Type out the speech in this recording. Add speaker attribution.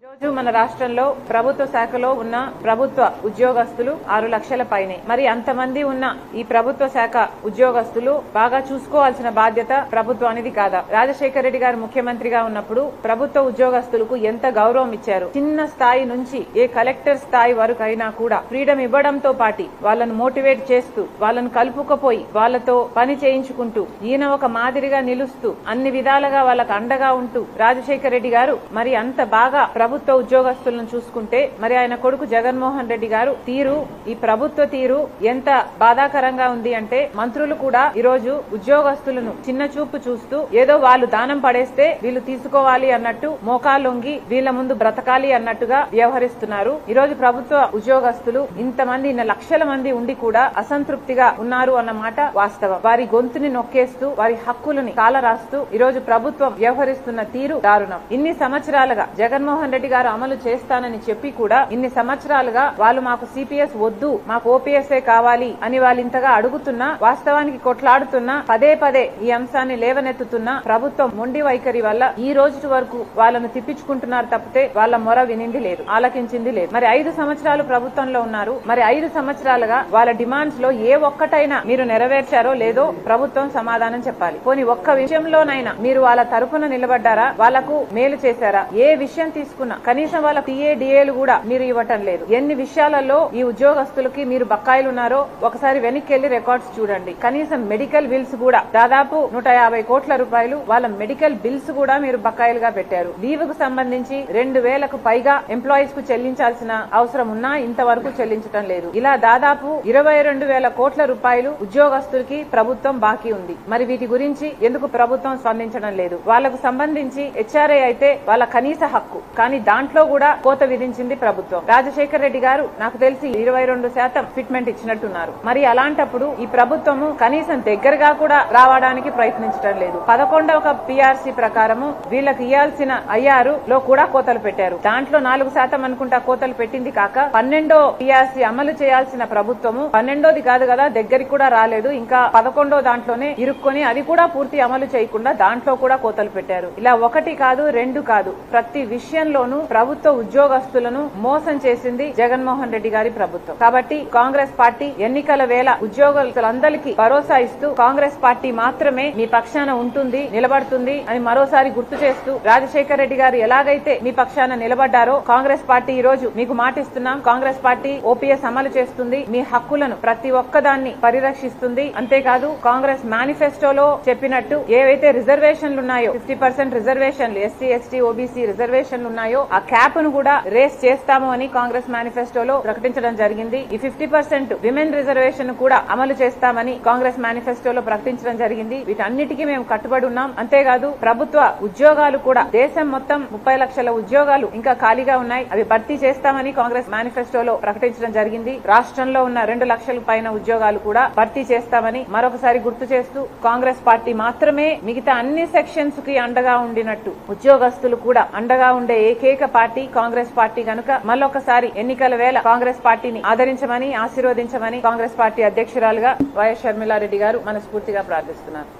Speaker 1: రోజు మన రాష్ట్రంలో ప్రభుత్వ శాఖలో ఉన్న ప్రభుత్వ ఉద్యోగస్తులు 6 లక్షల పైనే. మరి అంతమంది ఉన్న ఈ ప్రభుత్వ శాఖ ఉద్యోగస్తులు బాగా చూసుకోవాల్సిన బాధ్యత ప్రభుత్వానిది కాదా? రాజశేఖర రెడ్డి గారు ముఖ్యమంత్రిగా ఉన్నప్పుడు ప్రభుత్వ ఉద్యోగస్తులకు ఎంత గౌరవం ఇచ్చారు. చిన్న స్థాయి నుంచి ఏ కలెక్టర్ స్థాయి వరకు అయినా కూడా ఫ్రీడమ్ ఇవ్వడంతో పాటు వాళ్ళను మోటివేట్ చేస్తూ వాళ్ళను కలుపుకపోయి వాళ్ళతో పని చేయించుకుంటూ ఈయన ఒక మాదిరిగా నిలుస్తూ అన్ని విధాలుగా వాళ్ళకు అండగా ఉంటూ రాజశేఖర రెడ్డి గారు మరి అంత బాగా ప్రభుత్వ ఉద్యోగస్తులను చూసుకుంటే మరి ఆయన కొడుకు జగన్మోహన్ రెడ్డి గారు తీరు, ఈ ప్రభుత్వ తీరు ఎంత బాధాకరంగా ఉంది అంటే మంత్రులు కూడా ఈరోజు ఉద్యోగస్తులను చిన్న చూపు చూస్తూ ఏదో వాళ్ళు దానం పడేస్తే వీళ్ళు తీసుకోవాలి అన్నట్టు మోకాలొంగి వీళ్ళ ముందు బ్రతకాలి అన్నట్టుగా వ్యవహరిస్తున్నారు. ఈరోజు ప్రభుత్వ ఉద్యోగస్తులు ఇంతమంది లక్షల మంది ఉండి కూడా అసంతృప్తిగా ఉన్నారు అన్నమాట వాస్తవం. వారి గొంతుని నొక్కేస్తూ వారి హక్కులని కాలరాస్తూ ఈరోజు ప్రభుత్వం వ్యవహరిస్తున్న తీరు దారుణం. ఇన్ని సంవత్సరాలుగా జగన్మోహన్ రెడ్డి గారు అమలు చేస్తానని చెప్పి కూడా ఇన్ని సంవత్సరాలుగా వాళ్ళు మాకు సిపిఎస్ వద్దు, మాకు ఓపీఎస్ఏ కావాలి అని వాళ్ళు ఇంతగా అడుగుతున్నా, వాస్తవానికి కొట్లాడుతున్నా, పదే పదే ఈ అంశాన్ని లేవనెత్తుతున్నా ప్రభుత్వం మొండి వైఖరి వల్ల ఈ రోజు వరకు వాళ్ళను తిప్పించుకుంటున్నారు తప్పితే వాళ్ళ మొర వినింది లేదు, ఆలకించింది లేదు. మరి 5 సంవత్సరాలు ప్రభుత్వంలో ఉన్నారు. మరి 5 సంవత్సరాలుగా వాళ్ళ డిమాండ్స్ లో ఏ ఒక్కటైనా మీరు నెరవేర్చారో లేదో ప్రభుత్వం సమాధానం చెప్పాలి. పోనీ ఒక్క విషయంలోనైనా మీరు వాళ్ళ తరపున నిలబడ్డారా? వాళ్లకు మేలు చేశారా? ఏ విషయం తీసుకున్నా కనీసం వాళ్ళ టీఏ-డిఏలు కూడా మీరు ఇవ్వటం లేదు. ఎన్ని విషయాలలో ఈ ఉద్యోగస్తులకి మీరు బకాయిలు ఉన్నారో ఒకసారి వెనక్కి వెళ్లి రికార్డ్స్ చూడండి. కనీసం మెడికల్ బిల్స్ కూడా దాదాపు 150 కోట్ల రూపాయలు వాళ్ళ మెడికల్ బిల్స్ కూడా మీరు బకాయిలుగా పెట్టారు. లీవ్ కు సంబంధించి 2000కు పైగా ఎంప్లాయీస్ కు చెల్లించాల్సిన అవసరం ఉన్నా ఇంతవరకు చెల్లించడం లేదు. ఇలా దాదాపు 22,000 కోట్ల రూపాయలు ఉద్యోగస్తులకి ప్రభుత్వం బాకీ ఉంది. మరి వీటి గురించి ఎందుకు ప్రభుత్వం స్పందించడం లేదు? వాళ్లకు సంబంధించి హెచ్ఆర్ఏ అయితే వాళ్ళ కనీస హక్కు, కానీ దాంట్లో కూడా కోత విధించింది ప్రభుత్వం. రాజశేఖర రెడ్డి గారు నాకు తెలిసి 22% ఫిట్మెంట్ ఇచ్చినట్టున్నారు. మరి అలాంటప్పుడు ఈ ప్రభుత్వము కనీసం దగ్గరగా కూడా రావడానికి ప్రయత్నించడం లేదు. 11వ పిఆర్సీ ప్రకారము వీళ్ళకి ఇవ్వాల్సిన ఐఆర్లో కూడా కోతలు పెట్టారు. దాంట్లో 4% అనుకుంటా కోతలు పెట్టింది కాక 12వ పిఆర్సీ అమలు చేయాల్సిన ప్రభుత్వము 12ది కాదు కదా, దగ్గరికి కూడా రాలేదు. ఇంకా 11వ దాంట్లోనే ఇరుక్కొని అది కూడా పూర్తి అమలు చేయకుండా దాంట్లో కూడా కోతలు పెట్టారు. ఇలా 1 కాదు 2 కాదు, ప్రతి విషయంలోనూ ప్రభుత్వ ఉద్యోగస్తులను మోసం చేసింది జగన్మోహన్ రెడ్డి గారి ప్రభుత్వం. కాబట్టి కాంగ్రెస్ పార్టీ ఎన్నికల వేళ ఉద్యోగస్తులందరికీ భరోసా ఇస్తూ కాంగ్రెస్ పార్టీ మాత్రమే మీ పక్షాన ఉంటుంది, నిలబడుతుంది అని మరోసారి గుర్తు చేస్తూ రాజశేఖర రెడ్డి గారు ఎలాగైతే మీ పక్షాన నిలబడ్డారో కాంగ్రెస్ పార్టీ ఈ రోజు మీకు మాటిస్తున్నాం, కాంగ్రెస్ పార్టీ ఓపీఎస్ అమలు చేస్తుంది, మీ హక్కులను ప్రతి ఒక్కదాన్ని పరిరక్షిస్తుంది. అంతేకాదు కాంగ్రెస్ మేనిఫెస్టోలో చెప్పినట్టు ఏవైతే రిజర్వేషన్లు ఉన్నాయో 50% రిజర్వేషన్లు, ఎస్సీ ఎస్టీ ఓబీసీ రిజర్వేషన్లు ఉన్నాయో ఆ క్యాప్ ను కూడా రేస్ చేస్తాము అని కాంగ్రెస్ మేనిఫెస్టోలో ప్రకటించడం జరిగింది. ఈ 50% విమెన్ రిజర్వేషన్ కూడా అమలు చేస్తామని కాంగ్రెస్ మేనిఫెస్టోలో ప్రకటించడం జరిగింది. వీటన్నిటికీ మేము కట్టుబడి ఉన్నాం. అంతేకాదు ప్రభుత్వ ఉద్యోగాలు కూడా దేశం మొత్తం 30 లక్షల ఉద్యోగాలు ఇంకా ఖాళీగా ఉన్నాయి, అవి భర్తీ చేస్తామని కాంగ్రెస్ మేనిఫెస్టోలో ప్రకటించడం జరిగింది. రాష్ట్రంలో ఉన్న 2 లక్షల పైన ఉద్యోగాలు కూడా భర్తీ చేస్తామని మరొకసారి గుర్తు చేస్తూ కాంగ్రెస్ పార్టీ మాత్రమే మిగతా అన్ని సెక్షన్స్ కి అండగా ఉండినట్టు ఉద్యోగస్తులు కూడా అండగా ఉండే ఏకైక పార్టీ కాంగ్రెస్ పార్టీ కనుక మళ్ళొకసారి ఎన్నికల వేళ కాంగ్రెస్ పార్టీని ఆదరించమని, ఆశీర్వదించమని కాంగ్రెస్ పార్టీ అధ్యక్షురాలుగా వైఎస్ షర్మిలారెడ్డి గారు మనస్ఫూర్తిగా ప్రార్థిస్తున్నారు.